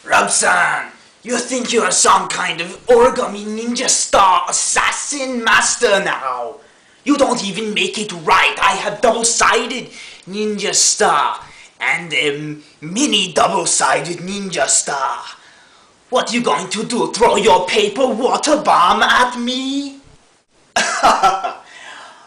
Robson, you think you are some kind of origami ninja star assassin master now? You don't even make it right. I have double-sided ninja star and a mini double-sided ninja star. What you going to do? Throw your paper water bomb at me?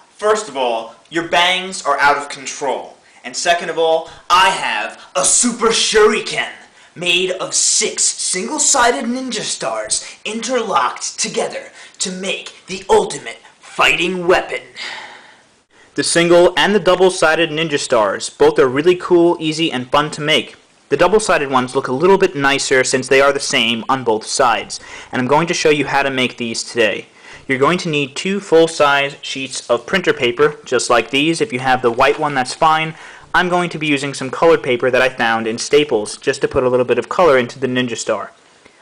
First of all, your bangs are out of control. And second of all, I have A super shuriken made of 6 single-sided ninja stars interlocked together to make the ultimate fighting weapon. The single and the double-sided ninja stars, both are really cool, easy, and fun to make. The double-sided ones look a little bit nicer since they are the same on both sides, and I'm going to show you how to make these today. You're going to need 2 full-size sheets of printer paper, just like these. If you have the white one, that's fine. I'm going to be using some colored paper that I found in Staples, just to put a little bit of color into the ninja star.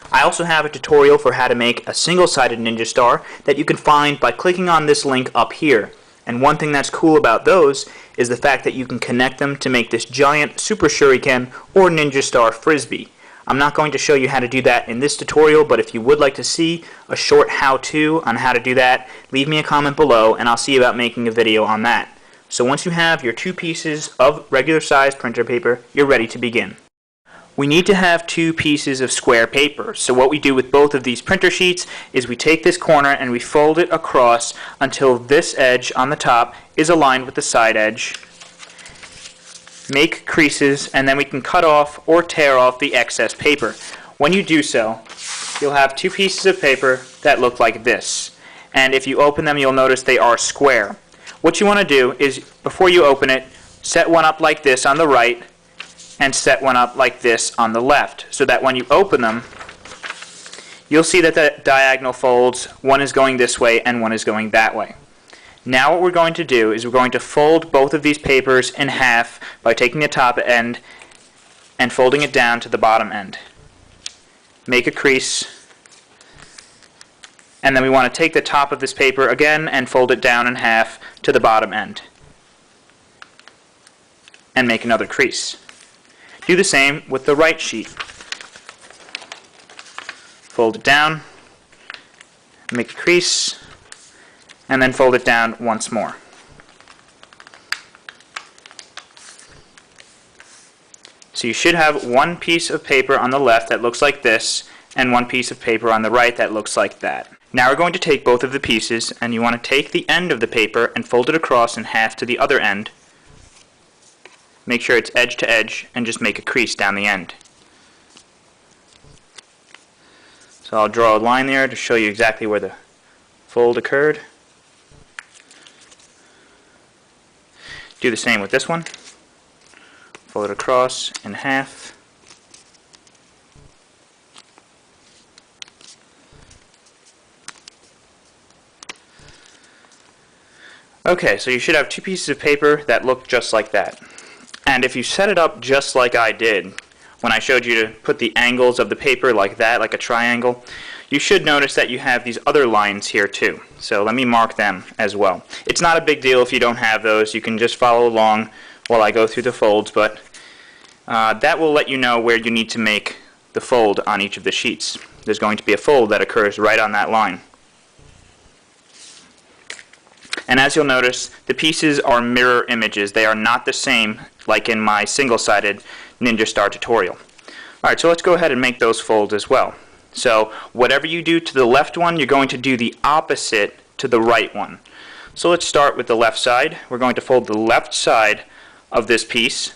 I also have a tutorial for how to make a single-sided ninja star that you can find by clicking on this link up here. And one thing that's cool about those is the fact that you can connect them to make this giant super shuriken or ninja star frisbee. I'm not going to show you how to do that in this tutorial, but if you would like to see a short how-to on how to do that, leave me a comment below and I'll see about making a video on that. So once you have your 2 pieces of regular size printer paper, you're ready to begin. We need to have 2 pieces of square paper. So what we do with both of these printer sheets is we take this corner and we fold it across until this edge on the top is aligned with the side edge. Make creases, and then we can cut off or tear off the excess paper. When you do so, you'll have 2 pieces of paper that look like this. And if you open them, you'll notice they are square. What you want to do is, before you open it, set one up like this on the right and set one up like this on the left, so that when you open them, you'll see that the diagonal folds, one is going this way and one is going that way. Now what we're going to do is we're going to fold both of these papers in half by taking the top end and folding it down to the bottom end. Make a crease, and then we want to take the top of this paper again and fold it down in half to the bottom end and make another crease. Do the same with the right sheet. Fold it down, make a crease, and then fold it down once more. So you should have 1 piece of paper on the left that looks like this, and 1 piece of paper on the right that looks like that. Now we're going to take both of the pieces, and you want to take the end of the paper and fold it across in half to the other end. Make sure it's edge to edge, and just make a crease down the end. So I'll draw a line there to show you exactly where the fold occurred. Do the same with this one. Fold it across in half. Okay, so you should have 2 pieces of paper that look just like that. And if you set it up just like I did, when I showed you to put the angles of the paper like that, like a triangle, you should notice that you have these other lines here too. So let me mark them as well. It's not a big deal if you don't have those. You can just follow along while I go through the folds, but that will let you know where you need to make the fold on each of the sheets. There's going to be a fold that occurs right on that line. And as you'll notice, the pieces are mirror images. They are not the same like in my single-sided ninja star tutorial. Alright, so let's go ahead and make those folds as well. So whatever you do to the left one, you're going to do the opposite to the right one. So let's start with the left side. We're going to fold the left side of this piece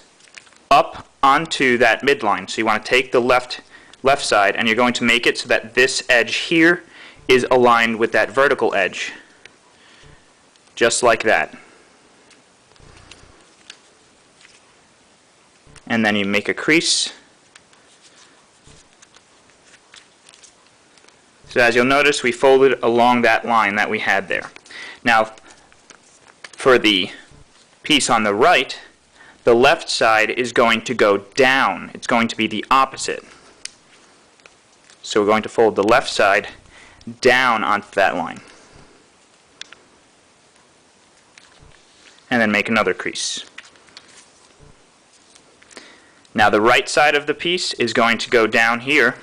up onto that midline. So you want to take the left side and you're going to make it so that this edge here is aligned with that vertical edge. Just like that. And then you make a crease. So as you'll notice, we folded along that line that we had there. Now, for the piece on the right, the left side is going to go down. It's going to be the opposite. So we're going to fold the left side down onto that line. And then make another crease. Now the right side of the piece is going to go down here.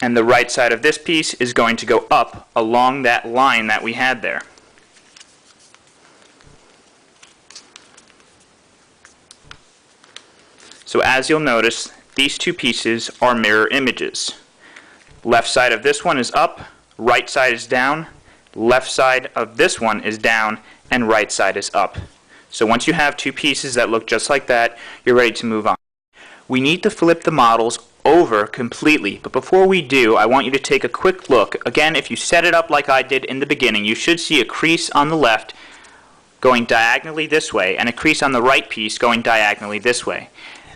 And the right side of this piece is going to go up along that line that we had there. So as you'll notice, these two pieces are mirror images. Left side of this one is up, right side is down, left side of this one is down, and right side is up. So once you have two pieces that look just like that, you're ready to move on. We need to flip the models over completely, but before we do, I want you to take a quick look. Again, if you set it up like I did in the beginning, you should see a crease on the left going diagonally this way, and a crease on the right piece going diagonally this way.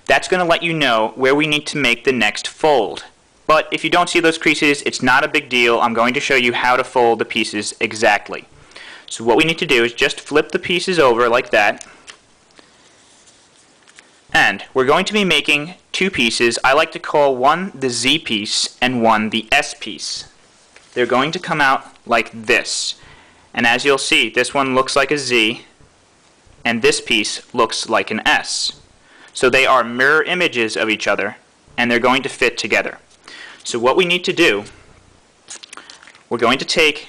That's going to let you know where we need to make the next fold. But if you don't see those creases, it's not a big deal. I'm going to show you how to fold the pieces exactly. So what we need to do is just flip the pieces over like that. And we're going to be making two pieces. I like to call one the Z piece and one the S piece. They're going to come out like this. And as you'll see, this one looks like a Z, and this piece looks like an S. So they are mirror images of each other, and they're going to fit together. So what we need to do, we're going to take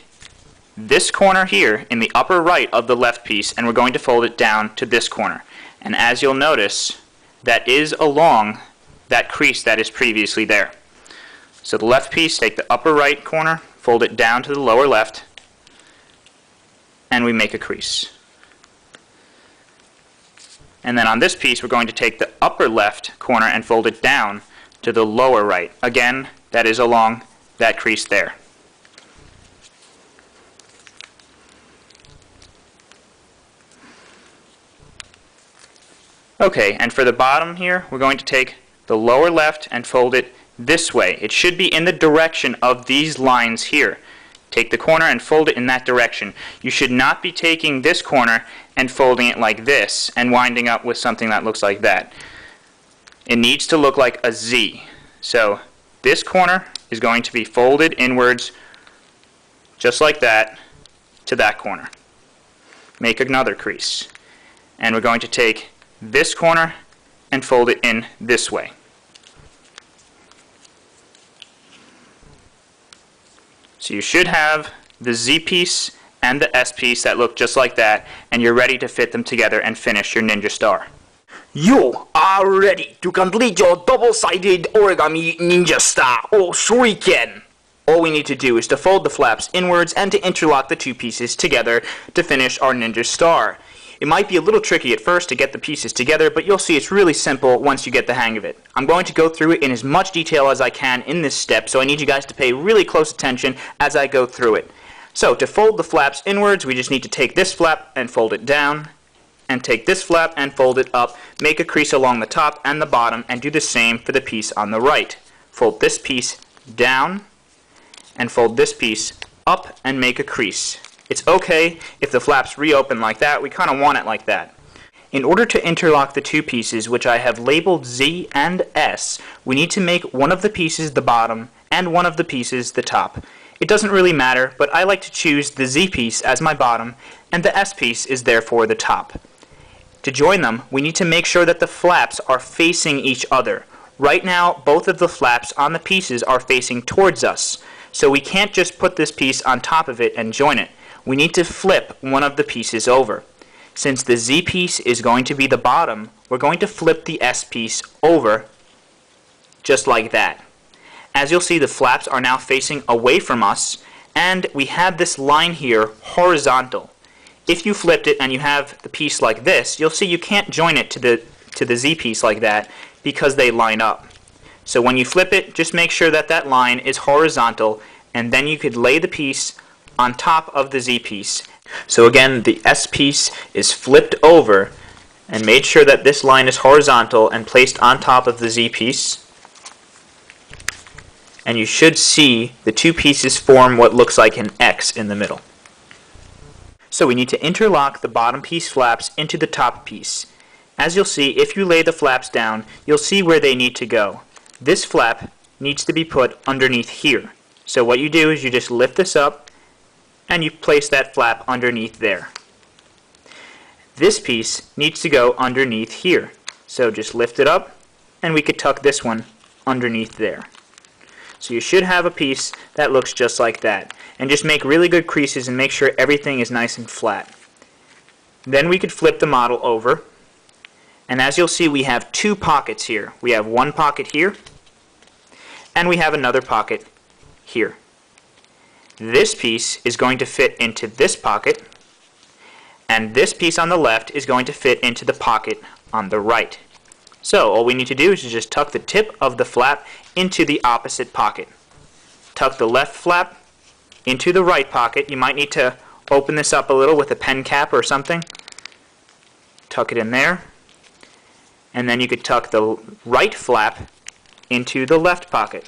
this corner here in the upper right of the left piece, and we're going to fold it down to this corner. And as you'll notice, that is along that crease that is previously there. So the left piece, take the upper right corner, fold it down to the lower left, and we make a crease. And then on this piece, we're going to take the upper left corner and fold it down to the lower right. Again, that is along that crease there. Okay, and for the bottom here, we're going to take the lower left and fold it this way. It should be in the direction of these lines here. Take the corner and fold it in that direction. You should not be taking this corner and folding it like this and winding up with something that looks like that. It needs to look like a Z. So this corner is going to be folded inwards just like that to that corner. Make another crease. And we're going to take this corner and fold it in this way. So you should have the Z piece and the S piece that look just like that, and you're ready to fit them together and finish your ninja star. You are ready to complete your double-sided origami ninja star or shuriken. All we need to do is to fold the flaps inwards and to interlock the two pieces together to finish our ninja star. It might be a little tricky at first to get the pieces together, but you'll see it's really simple once you get the hang of it. I'm going to go through it in as much detail as I can in this step, so I need you guys to pay really close attention as I go through it. So to fold the flaps inwards, we just need to take this flap and fold it down, and take this flap and fold it up, make a crease along the top and the bottom, and do the same for the piece on the right. Fold this piece down, and fold this piece up and make a crease. It's okay if the flaps reopen like that. We kind of want it like that. In order to interlock the two pieces, which I have labeled Z and S, we need to make one of the pieces the bottom and one of the pieces the top. It doesn't really matter, but I like to choose the Z piece as my bottom, and the S piece is therefore the top. To join them, we need to make sure that the flaps are facing each other. Right now, both of the flaps on the pieces are facing towards us, so we can't just put this piece on top of it and join it. We need to flip one of the pieces over. Since the Z piece is going to be the bottom, we're going to flip the S piece over just like that. As you'll see, the flaps are now facing away from us, and we have this line here horizontal. If you flipped it and you have the piece like this, you'll see you can't join it to the Z piece like that because they line up. So when you flip it, just make sure that that line is horizontal, and then you could lay the piece on top of the Z piece. So again, the S piece is flipped over and made sure that this line is horizontal and placed on top of the Z piece. And you should see the two pieces form what looks like an X in the middle. So we need to interlock the bottom piece flaps into the top piece. As you'll see, if you lay the flaps down, you'll see where they need to go. This flap needs to be put underneath here. So what you do is you just lift this up and you place that flap underneath there. This piece needs to go underneath here. So just lift it up, and we could tuck this one underneath there. So you should have a piece that looks just like that. And just make really good creases and make sure everything is nice and flat. Then we could flip the model over. And as you'll see, we have two pockets here. We have one pocket here, and we have another pocket here. This piece is going to fit into this pocket, and this piece on the left is going to fit into the pocket on the right. So all we need to do is just tuck the tip of the flap into the opposite pocket. Tuck the left flap into the right pocket. You might need to open this up a little with a pen cap or something. Tuck it in there. And then you could tuck the right flap into the left pocket.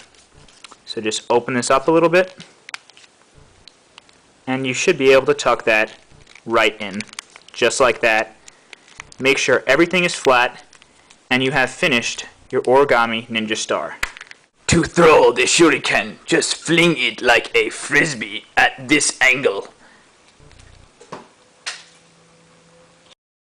So just open this up a little bit, and you should be able to tuck that right in, just like that. Make sure everything is flat, and you have finished your origami ninja star. To throw the shuriken, just fling it like a frisbee at this angle.